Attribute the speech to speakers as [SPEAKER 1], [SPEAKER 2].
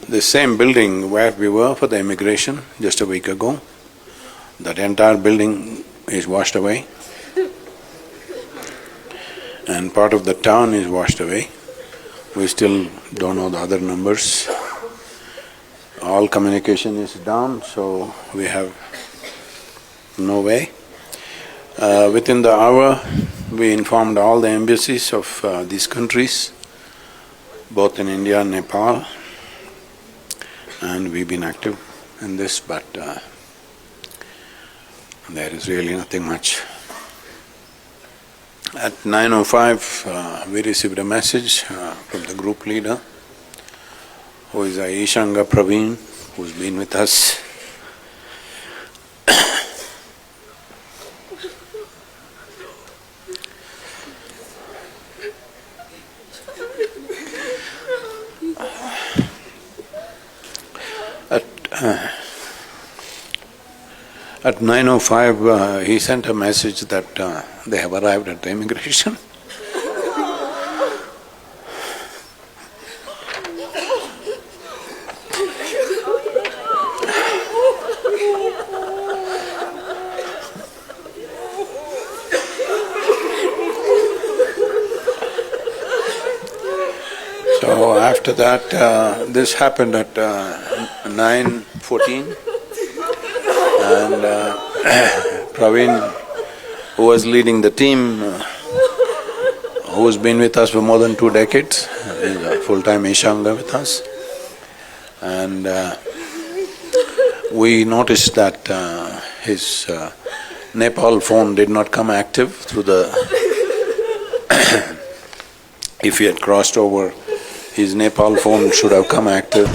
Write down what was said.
[SPEAKER 1] The same building where we were for the immigration just a week ago, that entire building is washed away and part of the town is washed away. We still don't know the other numbers. All communication is down, so we have no way. Within the hour, we informed all the embassies of these countries, both in India and Nepal, and we've been active in this, but there is really nothing much. At 9:05, we received a message from the group leader, who is Isha Praveen, who's been with us. At 9:05, he sent a message that they have arrived at the immigration. So after that, this happened at 9:14. And Praveen, who was leading the team, who's been with us for more than 2 decades, is a full-time Ishanga with us. And we noticed that his Nepal phone did not come active through the… If he had crossed over, his Nepal phone should have come active.